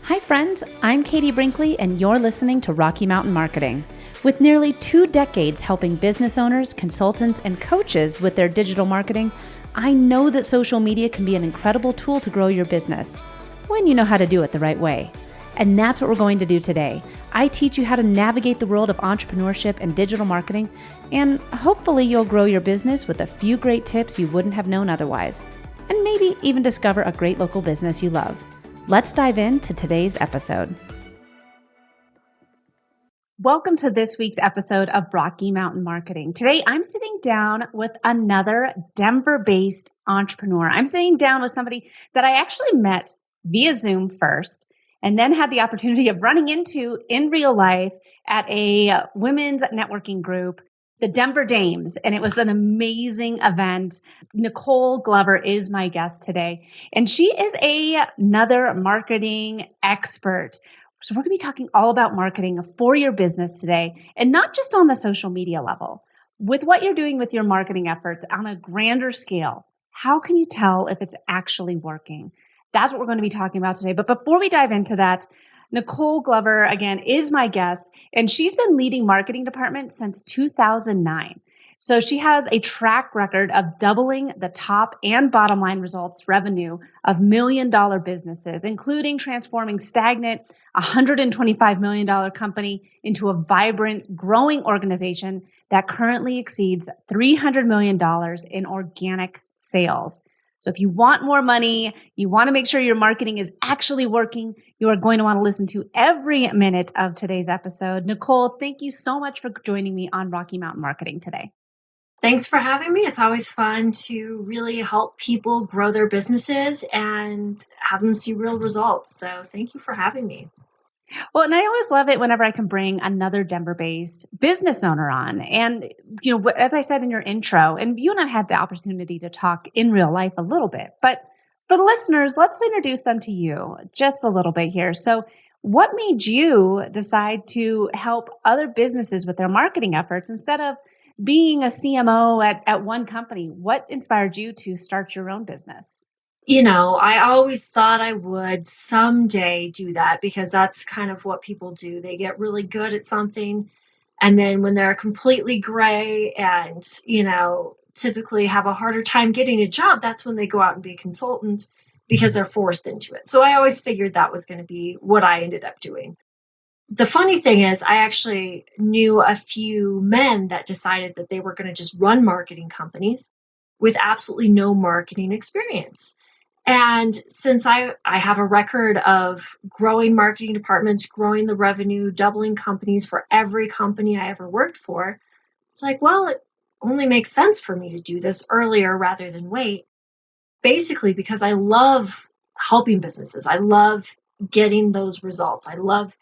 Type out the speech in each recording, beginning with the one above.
Hi friends, I'm Katie Brinkley and you're listening to Rocky Mountain Marketing. With nearly 2 decades helping business owners, consultants, and coaches with their digital marketing, I know that social media can be an incredible tool to grow your business when you know how to do it the right way. And that's what we're going to do today. I teach you how to navigate the world of entrepreneurship and digital marketing, and hopefully you'll grow your business with a few great tips you wouldn't have known otherwise, and maybe even discover a great local business you love. Let's dive into today's episode. Welcome to this week's episode of Rocky Mountain Marketing. Today, I'm sitting down with another Denver-based entrepreneur. I'm sitting down with somebody that I actually met via Zoom first, and then had the opportunity of running into in real life at a women's networking group, the Denver Dames, and it was an amazing event. Nicole Glover is my guest today, and she is another marketing expert. So we're going to be talking all about marketing for your business today, and not just on the social media level. With what you're doing with your marketing efforts on a grander scale, how can you tell if it's actually working? That's what we're going to be talking about today. But before we dive into that, Nicole Glover, again, is my guest, and she's been leading marketing departments since 2009. So she has a track record of doubling the top and bottom line results revenue of million-dollar businesses, including transforming stagnant $125 million company into a vibrant, growing organization that currently exceeds $300 million in organic sales. So if you want more money, you want to make sure your marketing is actually working, you are going to want to listen to every minute of today's episode. Nicole, thank you so much for joining me on Rocky Mountain Marketing today. Thanks for having me. It's always fun to really help people grow their businesses and have them see real results. So thank you for having me. Well, and I always love it whenever I can bring another Denver-based business owner on. And, as I said in your intro, and you and I had the opportunity to talk in real life a little bit, but for the listeners, let's introduce them to you just a little bit here. So what made you decide to help other businesses with their marketing efforts instead of being a CMO at one company? What inspired you to start your own business? I always thought I would someday do that because that's kind of what people do. They get really good at something. And then when they're completely gray and, typically have a harder time getting a job, that's when they go out and be a consultant because they're forced into it. So I always figured that was going to be what I ended up doing. The funny thing is, I actually knew a few men that decided that they were going to just run marketing companies with absolutely no marketing experience. And since I have a record of growing marketing departments, growing the revenue, doubling companies for every company I ever worked for, it's like, well, it only makes sense for me to do this earlier rather than wait. Basically, because I love helping businesses. I love getting those results. I love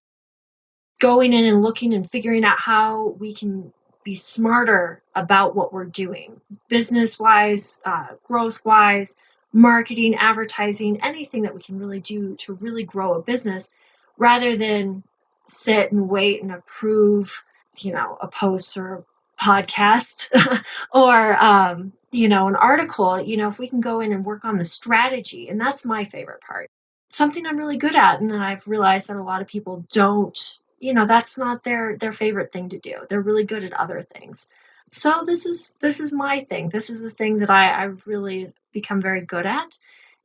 going in and looking and figuring out how we can be smarter about what we're doing, business-wise, growth-wise, marketing, advertising, anything that we can really do to really grow a business rather than sit and wait and approve, a post or a podcast or, an article. If we can go in and work on the strategy, and that's my favorite part, something I'm really good at. And then I've realized that a lot of people don't, that's not their favorite thing to do. They're really good at other things. So this is my thing. This is the thing that I've really become very good at.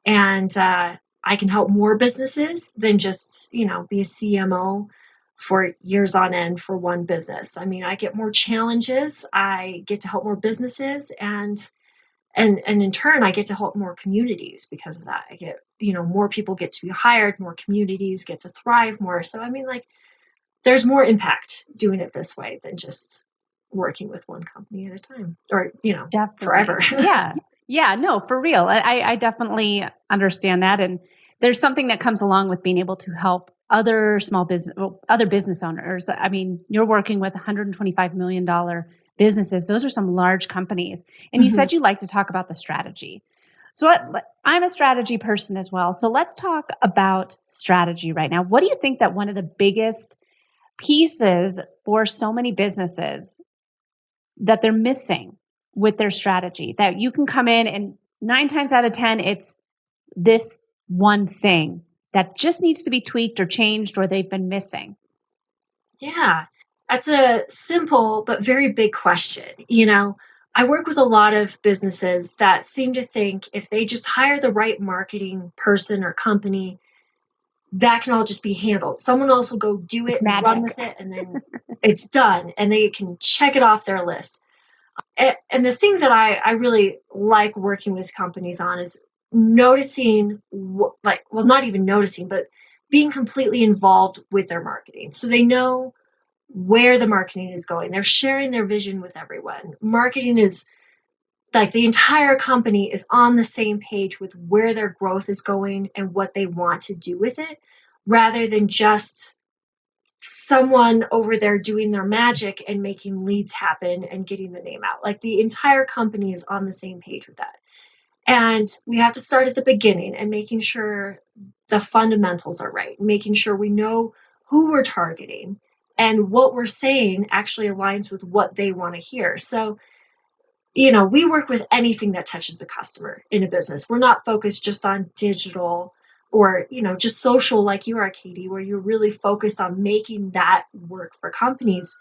And I can help more businesses than just, be a CMO for years on end for one business. I mean, I get more challenges. I get to help more businesses and in turn, I get to help more communities because of that. I get, more people get to be hired, more communities get to thrive more. So, I mean, there's more impact doing it this way than just working with one company at a time or, Definitely. Forever. Yeah, no, for real. I definitely understand that. And there's something that comes along with being able to help other other business owners. I mean, you're working with $125 million businesses. Those are some large companies. And you said you like to talk about the strategy. So I'm a strategy person as well. So let's talk about strategy right now. What do you think that one of the biggest pieces for so many businesses that they're missing with their strategy, that you can come in and 9 times out of 10, it's this one thing that just needs to be tweaked or changed or they've been missing? Yeah, that's a simple but very big question. I work with a lot of businesses that seem to think if they just hire the right marketing person or company, that can all just be handled. Someone else will go do It's it and run magic. with it, and then it's done, and they can check it off their list. And the thing that I really like working with companies on is noticing, not even noticing, but being completely involved with their marketing. So they know where the marketing is going. They're sharing their vision with everyone. Marketing is like the entire company is on the same page with where their growth is going and what they want to do with it, rather than just someone over there doing their magic and making leads happen and getting the name out. Like the entire company is on the same page with that. And we have to start at the beginning and making sure the fundamentals are right, making sure we know who we're targeting and what we're saying actually aligns with what they want to hear. So, we work with anything that touches the customer in a business. We're not focused just on digital or, just social like you are, Katie, where you're really focused on making that work for companies.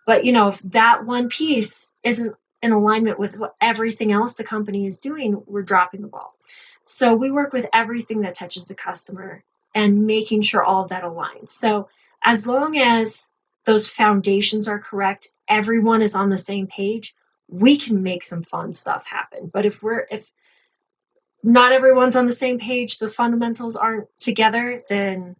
But, if that one piece isn't in alignment with what everything else the company is doing, we're dropping the ball. So we work with everything that touches the customer and making sure all of that aligns. So as long as those foundations are correct, everyone is on the same page, we can make some fun stuff happen. But if not everyone's on the same page, the fundamentals aren't together, then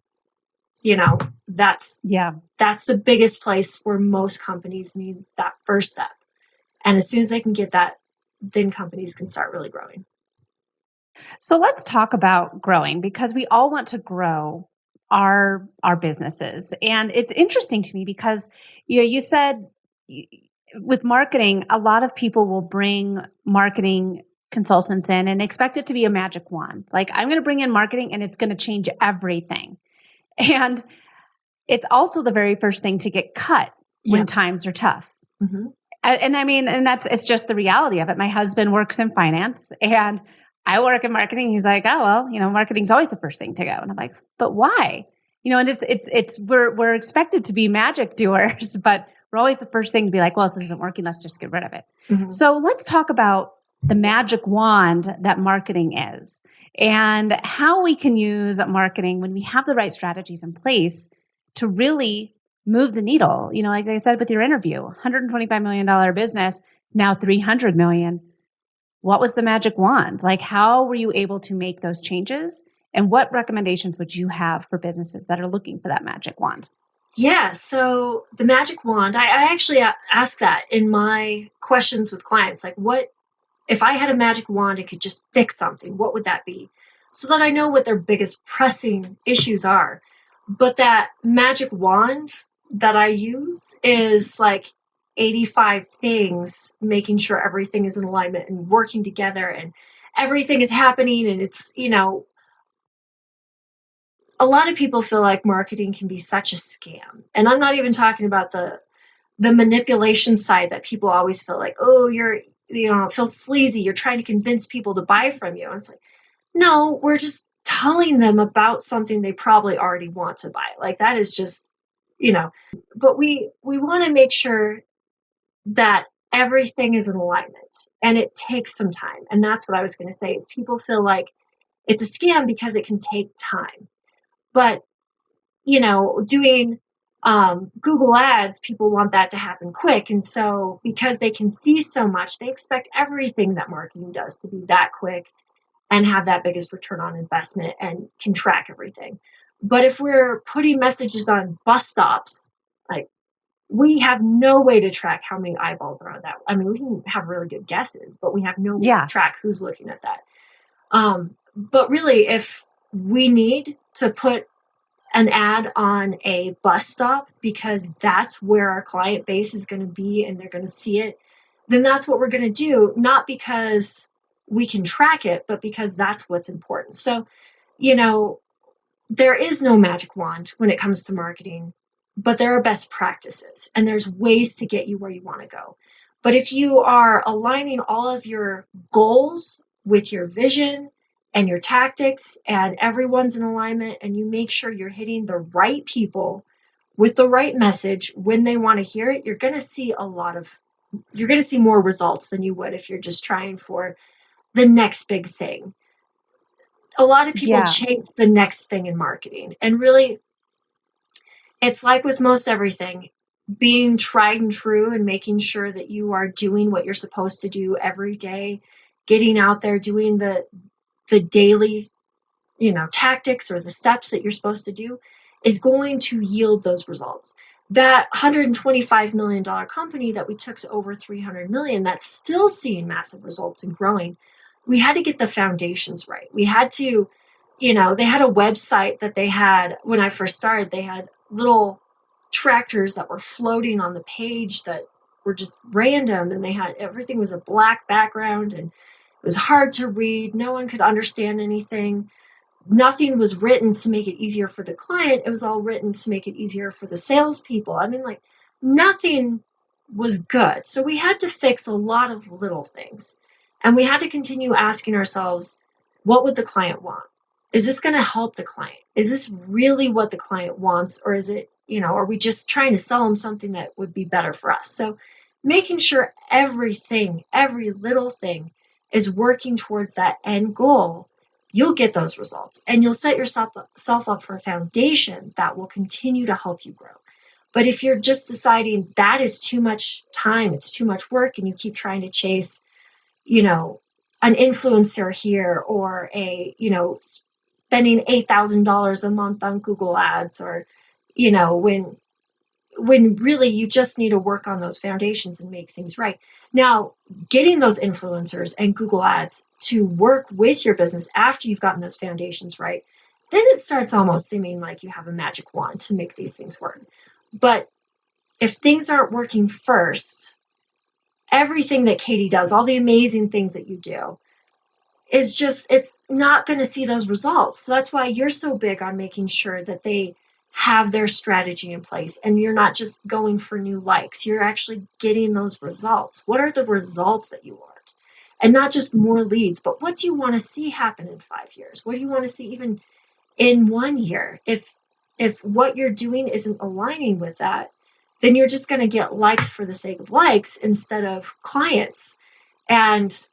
that's the biggest place where most companies need that first step. And as soon as they can get that, then companies can start really growing. So let's talk about growing, because we all want to grow our businesses. And it's interesting to me because you said with marketing, a lot of people will bring marketing consultants in and expect it to be a magic wand. Like, I'm going to bring in marketing and it's going to change everything. And it's also the very first thing to get cut when times are tough. Mm-hmm. And it's just the reality of it. My husband works in finance and I work in marketing. He's like, oh, well, marketing's always the first thing to go. And I'm like, but why? And we're expected to be magic doers, but we're always the first thing to be like, well, this isn't working. Let's just get rid of it. Mm-hmm. So let's talk about the magic wand that marketing is and how we can use marketing when we have the right strategies in place to really move the needle. Like I said with your interview, $125 million business, now $300 million. What was the magic wand? Like, how were you able to make those changes? And what recommendations would you have for businesses that are looking for that magic wand? Yeah, so the magic wand, I actually ask that in my questions with clients. Like, what if I had a magic wand and could just fix something? What would that be? So that I know what their biggest pressing issues are. But that magic wand that I use is like 85 things, making sure everything is in alignment and working together and everything is happening. And it's, a lot of people feel like marketing can be such a scam. And I'm not even talking about the manipulation side that people always feel like, oh, it feels sleazy. You're trying to convince people to buy from you. And it's like, no, we're just telling them about something they probably already want to buy. Like that is just, but we want to make sure that everything is in alignment and it takes some time. And that's what I was going to say is people feel like it's a scam because it can take time. But, doing Google ads, people want that to happen quick. And so because they can see so much, they expect everything that marketing does to be that quick and have that biggest return on investment and can track everything. But if we're putting messages on bus stops, like we have no way to track how many eyeballs are on that. I mean, we can have really good guesses, but we have no way to track who's looking at that. But really, if we need to put an ad on a bus stop because that's where our client base is going to be and they're going to see it, then that's what we're going to do, not because we can track it, but because that's what's important. So, there is no magic wand when it comes to marketing, but there are best practices and there's ways to get you where you want to go. But if you are aligning all of your goals with your vision and your tactics and everyone's in alignment and you make sure you're hitting the right people with the right message when they want to hear it, you're going to see more results than you would if you're just trying for the next big thing. A lot of people Yeah. chase the next thing in marketing, and really it's like with most everything, being tried and true and making sure that you are doing what you're supposed to do every day, getting out there, doing the daily, tactics or the steps that you're supposed to do is going to yield those results. That $125 million company that we took to over 300 million, that's still seeing massive results and growing. We had to get the foundations right. We had to, they had a website that they had when I first started. They had little tractors that were floating on the page that were just random, and everything was a black background and it was hard to read. No one could understand anything. Nothing was written to make it easier for the client. It was all written to make it easier for the salespeople. I mean, nothing was good. So we had to fix a lot of little things. And we had to continue asking ourselves, what would the client want? Is this going to help the client? Is this really what the client wants? Or is it, are we just trying to sell them something that would be better for us? So making sure every little thing is working towards that end goal, you'll get those results and you'll set yourself up for a foundation that will continue to help you grow. But if you're just deciding that is too much time, it's too much work, and you keep trying to chase, an influencer here or spending $8,000 a month on Google ads, or, when really you just need to work on those foundations and make things right. Now, getting those influencers and Google ads to work with your business after you've gotten those foundations right, then it starts almost seeming like you have a magic wand to make these things work. But if things aren't working first, everything that Katie does, all the amazing things that you do, it's not going to see those results. So that's why you're so big on making sure that they have their strategy in place and you're not just going for new likes. You're actually getting those results. What are the results that you want? And not just more leads, but what do you want to see happen in 5 years? What do you want to see even in 1 year? If what you're doing isn't aligning with that, then you're just going to get likes for the sake of likes instead of clients. And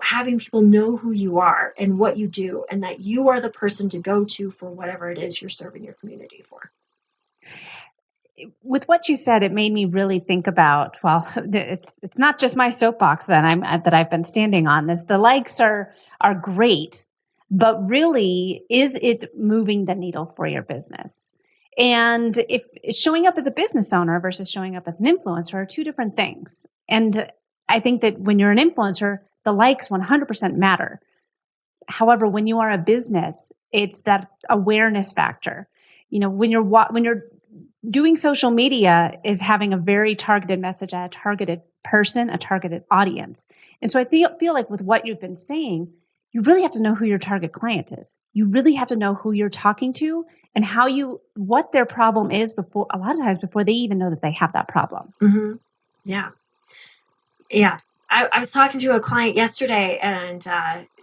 having people know who you are and what you do, and that you are the person to go to for whatever it is you're serving your community for. With what you said, it made me really think about, well, it's not just my soapbox that I've been standing on this. The likes are great, but really, is it moving the needle for your business? And if showing up as a business owner versus showing up as an influencer are two different things. And I think that when you're an influencer, the likes 100% matter. However, when you are a business, it's that awareness factor. When you're doing social media, is having a very targeted message at a targeted person, a targeted audience. And so I feel like with what you've been saying, you really have to know who your target client is. You really have to know who you're talking to and what their problem is a lot of times before they even know that they have that problem. Mm-hmm. Yeah. Yeah. I was talking to a client yesterday, and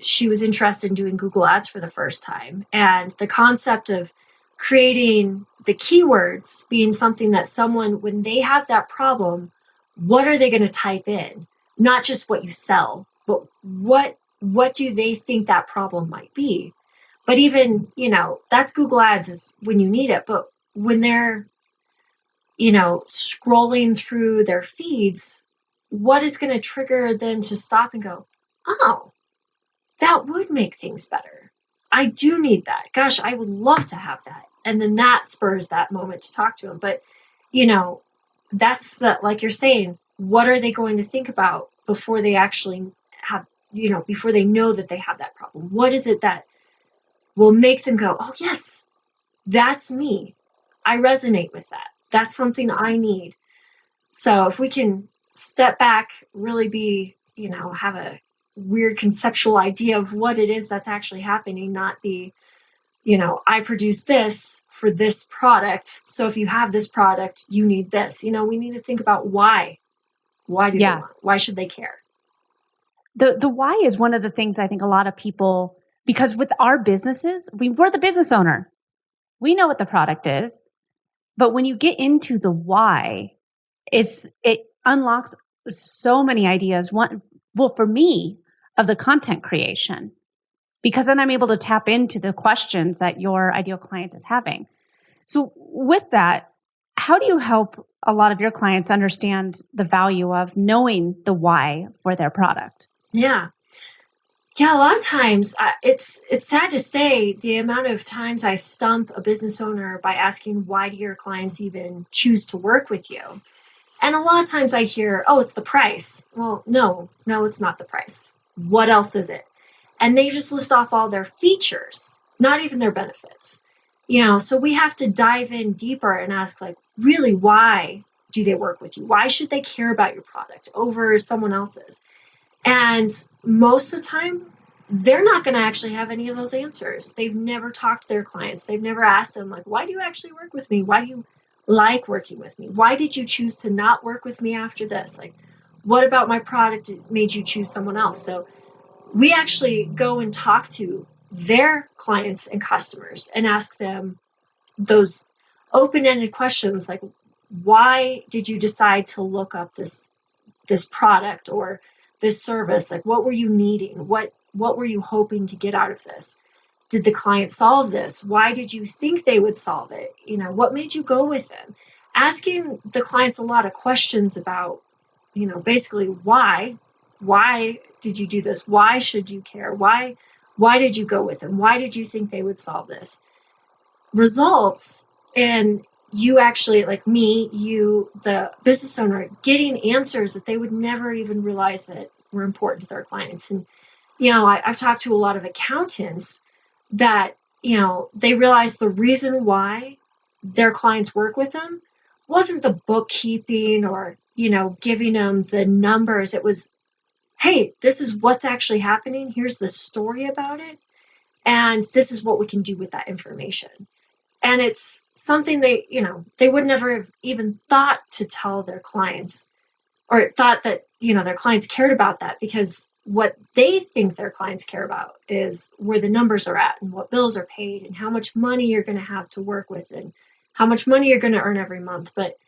she was interested in doing Google Ads for the first time. And the concept of creating the keywords being something that someone, when they have that problem, what are they going to type in? Not just what you sell, but what do they think that problem might be? But even, that's Google Ads is when you need it. But when they're, scrolling through their feeds, what is going to trigger them to stop and go, oh, that would make things better. I do need that. Gosh, I would love to have that. And then that spurs that moment to talk to them. But, that's like you're saying, what are they going to think about before they actually have, before they know that they have that problem? What is it that will make them go, oh, yes, that's me. I resonate with that. That's something I need. So if we can step back, really be, have a weird conceptual idea of what it is that's actually happening, not be, I produce this for this product. So if you have this product, you need this. We need to think about why. Why do they want? Why should they care? The why is one of the things I think a lot of people Because with our businesses, we're the business owner. We know what the product is. But when you get into the why, it unlocks so many ideas. For me, of the content creation, because then I'm able to tap into the questions that your ideal client is having. So with that, how do you help a lot of your clients understand the value of knowing the why for their product? Yeah. Yeah, a lot of times it's sad to say the amount of times I stump a business owner by asking, why do your clients even choose to work with you? And a lot of times I hear, oh, it's the price. Well, no, it's not the price. What else is it? And they just list off all their features, not even their benefits. So we have to dive in deeper and ask, like, really, why do they work with you? Why should they care about your product over someone else's? And most of the time, they're not going to actually have any of those answers. They've never talked to their clients. They've never asked them, like, why do you actually work with me? Why do you like working with me? Why did you choose to not work with me after this? Like, what about my product made you choose someone else? So we actually go and talk to their clients and customers and ask them those open-ended questions, like, why did you decide to look up this product or this service? Like, what were you needing? What were you hoping to get out of this? Did the client solve this? Why did you think they would solve it? What made you go with them? Asking the clients a lot of questions about, basically why did you do this? Why should you care? Why did you go with them? Why did you think they would solve this? Results in you actually, like me, you, the business owner, getting answers that they would never even realize that were important to their clients. And, I've talked to a lot of accountants that, they realize the reason why their clients work with them wasn't the bookkeeping or, giving them the numbers. It was, hey, this is what's actually happening. Here's the story about it. And this is what we can do with that information. And it's something they would never have even thought to tell their clients, or thought that, their clients cared about that, because what they think their clients care about is where the numbers are at and what bills are paid and how much money you're going to have to work with and how much money you're going to earn every month. But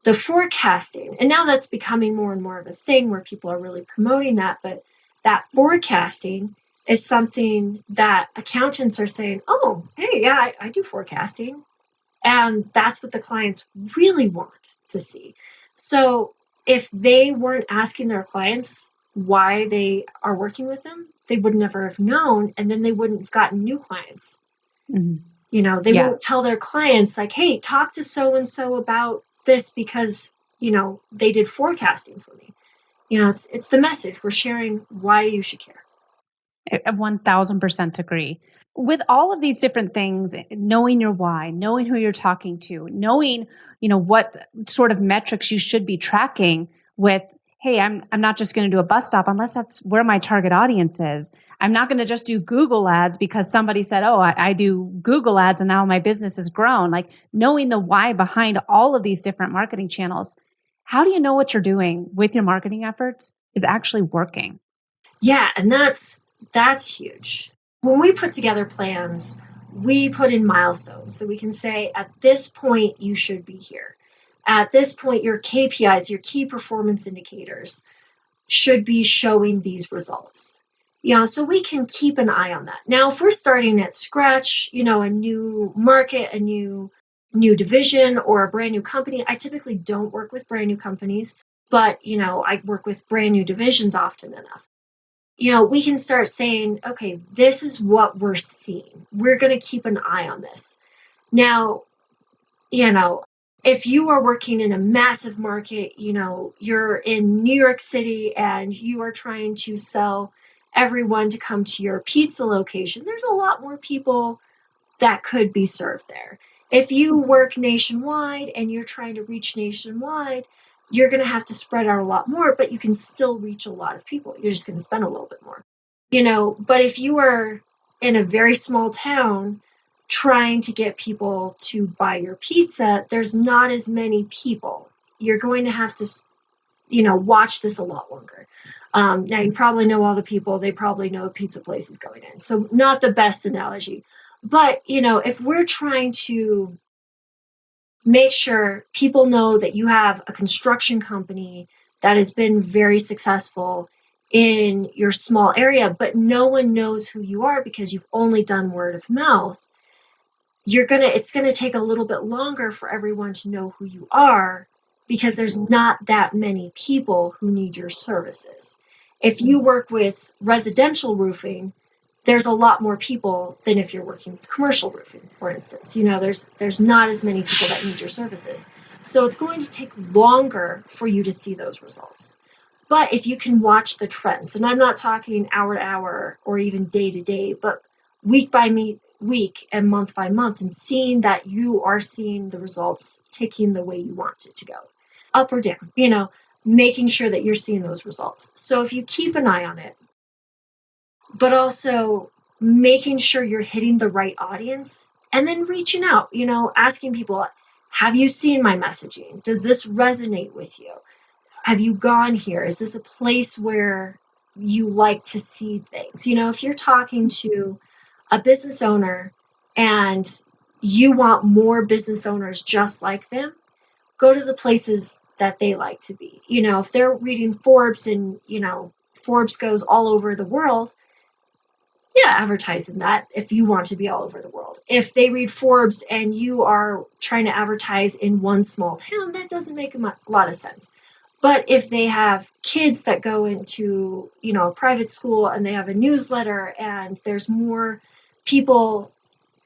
the forecasting, and now that's becoming more and more of a thing where people are really promoting that, but that forecasting is something that accountants are saying, oh, hey, yeah, I do forecasting. And that's what the clients really want to see. So if they weren't asking their clients why they are working with them, they would never have known, and then they wouldn't have gotten new clients. Mm-hmm. They won't tell their clients, like, hey, talk to so-and-so about this because, they did forecasting for me. It's the message. We're sharing why you should care. I 1000% agree. With all of these different things, knowing your why, knowing who you're talking to, knowing, what sort of metrics you should be tracking with, hey, I'm not just going to do a bus stop unless that's where my target audience is. I'm not going to just do Google ads because somebody said, oh, I do Google ads and now my business has grown. Like, knowing the why behind all of these different marketing channels. How do you know what you're doing with your marketing efforts is actually working? Yeah, and that's huge. When we put together plans, we put in milestones. So we can say, at this point, you should be here. At this point, your KPIs, your key performance indicators, should be showing these results. So we can keep an eye on that. Now, if we're starting at scratch, a new market, a new division, or a brand new company, I typically don't work with brand new companies, but, I work with brand new divisions often enough. We can start saying, okay, this is what we're seeing. We're going to keep an eye on this. Now, if you are working in a massive market, you're in New York City and you are trying to sell everyone to come to your pizza location, there's a lot more people that could be served there. If you work nationwide and you're trying to reach nationwide, you're going to have to spread out a lot more, but you can still reach a lot of people. You're just going to spend a little bit more, but if you are in a very small town trying to get people to buy your pizza, there's not as many people. You're going to have to, watch this a lot longer. Now you probably know all the people, they probably know pizza places going in. So not the best analogy, but if we're trying to make sure people know that you have a construction company that has been very successful in your small area, but no one knows who you are because you've only done word of mouth, it's going to take a little bit longer for everyone to know who you are because there's not that many people who need your services. If you work with residential roofing, there's a lot more people than if you're working with commercial roofing, for instance. There's not as many people that need your services. So it's going to take longer for you to see those results. But if you can watch the trends, and I'm not talking hour to hour or even day to day, but week by week and month by month, and seeing that you are seeing the results ticking the way you want it to go, up or down, making sure that you're seeing those results. So if you keep an eye on it, but also making sure you're hitting the right audience and then reaching out, asking people, have you seen my messaging? Does this resonate with you? Have you gone here? Is this a place where you like to see things? If you're talking to a business owner and you want more business owners just like them, go to the places that they like to be. If they're reading Forbes and, Forbes goes all over the world, advertise in that if you want to be all over the world. If they read Forbes and you are trying to advertise in one small town, that doesn't make a lot of sense. But if they have kids that go into, a private school and they have a newsletter and there's more people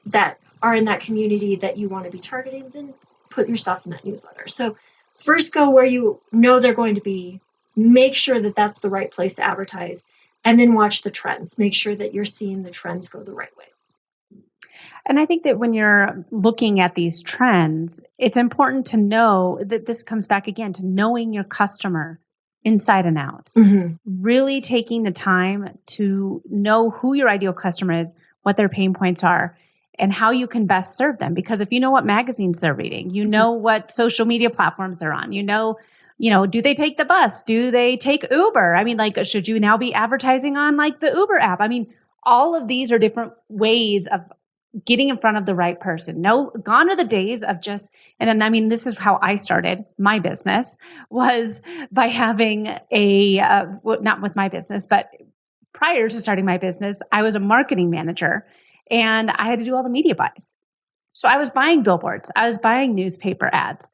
that are in that community that you want to be targeting, then put your stuff in that newsletter. So first go where you know they're going to be, make sure that that's the right place to advertise, and then watch the trends. Make sure that you're seeing the trends go the right way. And I think that when you're looking at these trends, it's important to know that this comes back again to knowing your customer inside and out. Mm-hmm. Really taking the time to know who your ideal customer is, what their pain points are, and how you can best serve them. Because if you know what magazines they're reading, you know what social media platforms they're on, do they take the bus? Do they take Uber? I mean, should you now be advertising on the Uber app? I mean, all of these are different ways of getting in front of the right person. No, gone are the days of just, and I mean, this is how I started my business, was by having not with my business, but prior to starting my business, I was a marketing manager and I had to do all the media buys. So I was buying billboards, I was buying newspaper ads.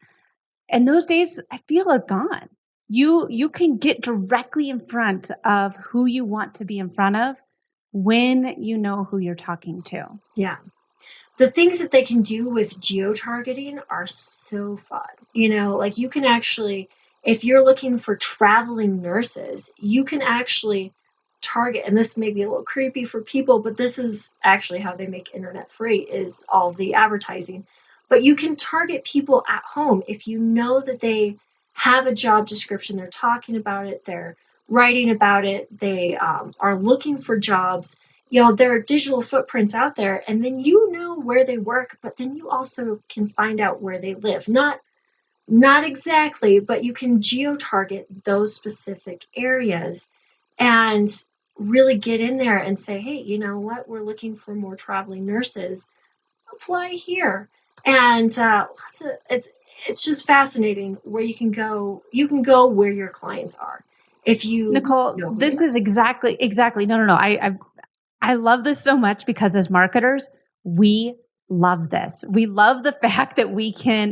And those days I feel are gone. You can get directly in front of who you want to be in front of when you know who you're talking to. Yeah. The things that they can do with geo-targeting are so fun. You can actually, if you're looking for traveling nurses, you can actually target, and this may be a little creepy for people, but this is actually how they make internet free, is all the advertising. But you can target people at home if you know that they have a job description, they're talking about it, they're writing about it, they are looking for jobs. There are digital footprints out there, and then where they work, but then you also can find out where they live. Not exactly, but you can geo-target those specific areas and really get in there and say, hey, you know what? We're looking for more traveling nurses. Apply here. And it's just fascinating where you can go. You can go where your clients are. If you, Nicole, this is exactly. No. I love this so much because as marketers, we love this. We love the fact that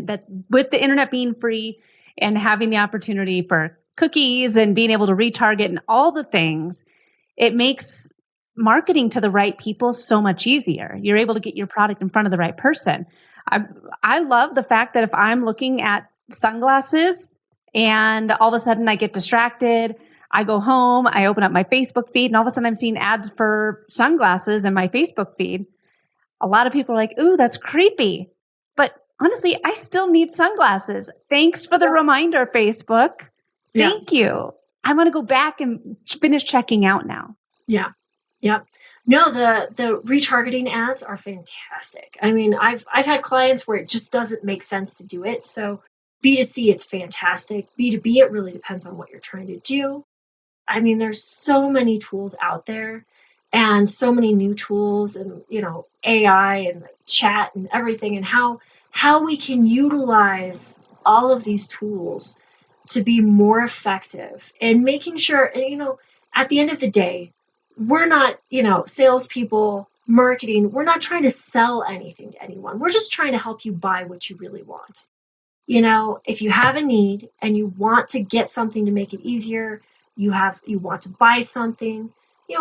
that with the internet being free and having the opportunity for cookies and being able to retarget and all the things, it makes marketing to the right people so much easier. You're able to get your product in front of the right person. I love the fact that if I'm looking at sunglasses and all of a sudden I get distracted, I go home, I open up my Facebook feed, and all of a sudden I'm seeing ads for sunglasses in my Facebook feed. A lot of people are like, ooh, that's creepy. But honestly, I still need sunglasses. Thanks for the reminder, Facebook. Thank you. I want to go back and finish checking out now. Yeah. Yep. No, the retargeting ads are fantastic. I mean, I've had clients where it just doesn't make sense to do it. So B2C, it's fantastic. B2B, it really depends on what you're trying to do. I mean, there's so many tools out there and so many new tools and, AI and like chat and everything, and how we can utilize all of these tools to be more effective and making sure, and, at the end of the day, we're not, salespeople, marketing, we're not trying to sell anything to anyone. We're just trying to help you buy what you really want. If you have a need and you want to get something to make it easier, you want to buy something,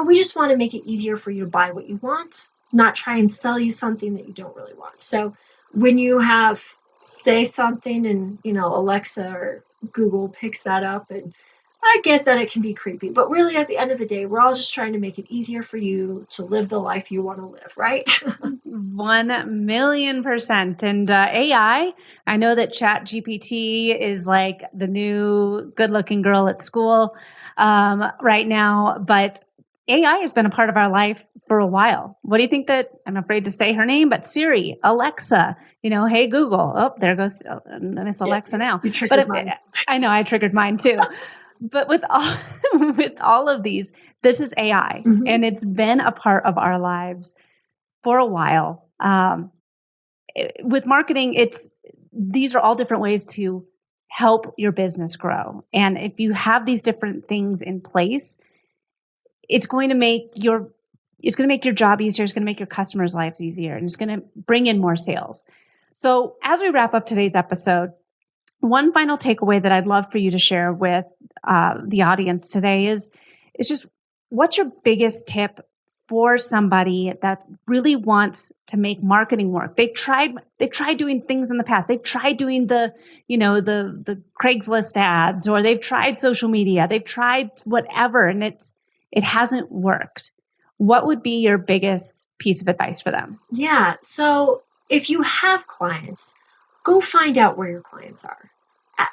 we just want to make it easier for you to buy what you want, not try and sell you something that you don't really want. So when you have say something and, Alexa or Google picks that up, and I get that it can be creepy, but really at the end of the day, we're all just trying to make it easier for you to live the life you want to live, right? 1,000,000%. And AI, I know that Chat GPT is like the new good looking girl at school right now, but AI has been a part of our life for a while. What do you think that, I'm afraid to say her name, but Siri, Alexa, hey, Google. Oh, there goes Miss Alexa now. You triggered mine. I know I triggered mine too. But with all of these, this is AI, and it's been a part of our lives for a while. With marketing, these are all different ways to help your business grow. And if you have these different things in place, it's going to make your job easier. It's going to make your customers' lives easier, and it's going to bring in more sales. So as we wrap up today's episode, one final takeaway that I'd love for you to share with the audience today is just, what's your biggest tip for somebody that really wants to make marketing work? They've tried doing things in the past. They've tried doing the Craigslist ads, or they've tried social media. They've tried whatever, and it hasn't worked. What would be your biggest piece of advice for them? Yeah. So if you have clients, go find out where your clients are.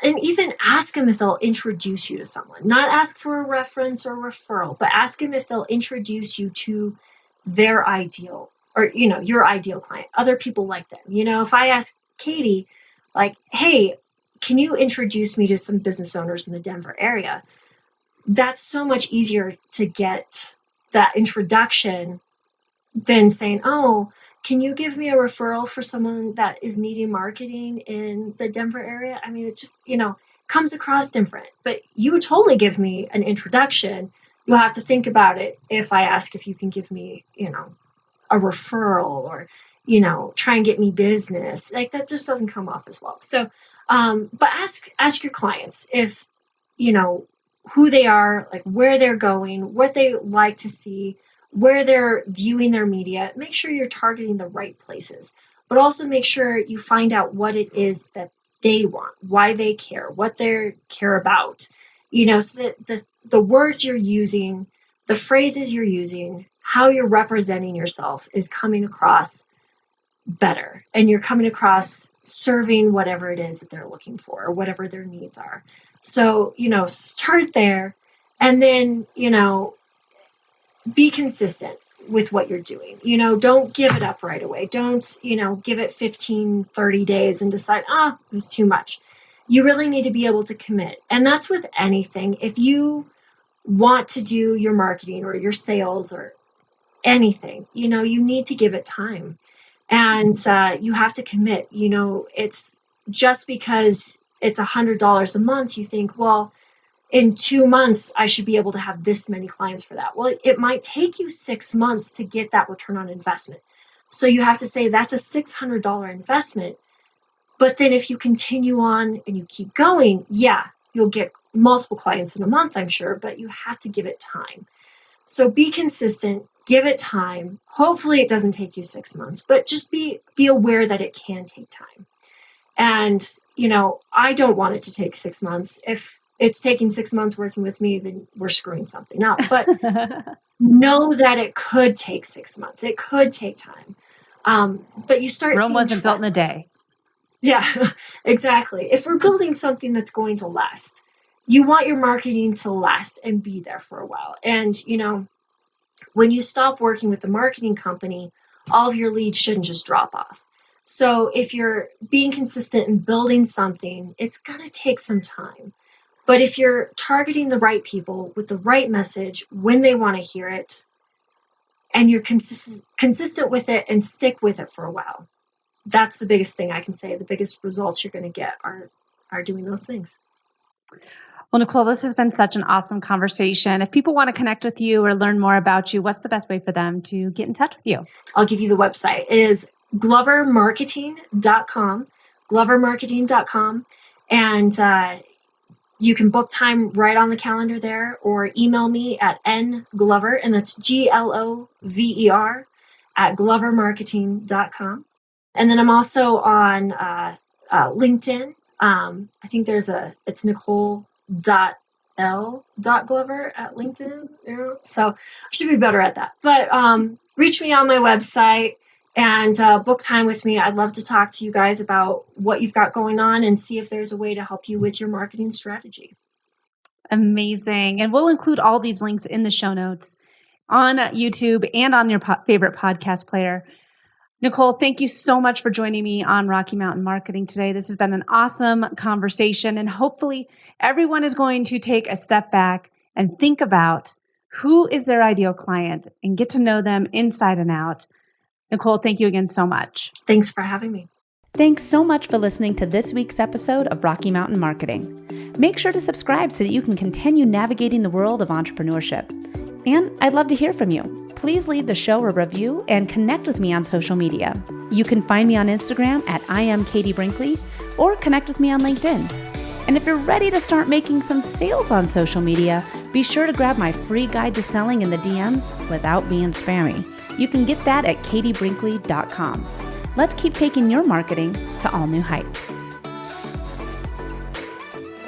And even ask them if they'll introduce you to someone. Not ask for a reference or referral, but ask them if they'll introduce you to their ideal, or, your ideal client, other people like them. If I ask Katie, like, hey, can you introduce me to some business owners in the Denver area? That's so much easier to get that introduction than saying, oh, can you give me a referral for someone that is needing marketing in the Denver area? I mean, it just, comes across different, but you would totally give me an introduction. You'll have to think about it if I ask if you can give me, a referral, or, try and get me business. Like, that just doesn't come off as well. So, but ask your clients if, who they are, like where they're going, what they like to see, where they're viewing their media. Make sure you're targeting the right places, but also make sure you find out what it is that they want, why they care, what they care about, so that the words you're using, the phrases you're using, how you're representing yourself is coming across better, and you're coming across serving whatever it is that they're looking for or whatever their needs are. So, start there, and then, be consistent with what you're doing. Don't give it up right away. Don't, give it 15, 30 days and decide, it was too much. You really need to be able to commit. And that's with anything. If you want to do your marketing or your sales or anything, you need to give it time, and you have to commit. It's just because it's $100 a month, you think, well, in 2 months, I should be able to have this many clients for that. Well, it might take you 6 months to get that return on investment. So you have to say that's a $600 investment. But then if you continue on and you keep going, you'll get multiple clients in a month, I'm sure, but you have to give it time. So be consistent, give it time. Hopefully it doesn't take you 6 months, but just be aware that it can take time. And, I don't want it to take 6 months. If it's taking 6 months working with me, then we're screwing something up. But know that it could take 6 months. It could take time. But you start Rome wasn't built in a day. Yeah, exactly. If we're building something that's going to last, you want your marketing to last and be there for a while. And, when you stop working with the marketing company, all of your leads shouldn't just drop off. So if you're being consistent in building something, it's going to take some time. But if you're targeting the right people with the right message when they want to hear it, and you're consistent with it and stick with it for a while, that's the biggest thing I can say. The biggest results you're going to get are doing those things. Well, Nicole, this has been such an awesome conversation. If people want to connect with you or learn more about you, what's the best way for them to get in touch with you? I'll give you the website. It is glovermarketing.com, glovermarketing.com. And you can book time right on the calendar there, or email me at nglover, and that's Glover, at glovermarketing.com. And then I'm also on LinkedIn. I think it's Nicole.L.Glover at LinkedIn. So I should be better at that. But reach me on my website and book time with me. I'd love to talk to you guys about what you've got going on and see if there's a way to help you with your marketing strategy. Amazing. And we'll include all these links in the show notes on YouTube and on your favorite podcast player. Nicole, thank you so much for joining me on Rocky Mountain Marketing today. This has been an awesome conversation, and hopefully everyone is going to take a step back and think about who is their ideal client and get to know them inside and out. Nicole, thank you again so much. Thanks for having me. Thanks so much for listening to this week's episode of Rocky Mountain Marketing. Make sure to subscribe so that you can continue navigating the world of entrepreneurship. And I'd love to hear from you. Please leave the show a review and connect with me on social media. You can find me on Instagram at @IamKatieBrinkley or connect with me on LinkedIn. And if you're ready to start making some sales on social media, be sure to grab my free guide to selling in the DMs without being spammy. You can get that at katiebrinkley.com. Let's keep taking your marketing to all new heights.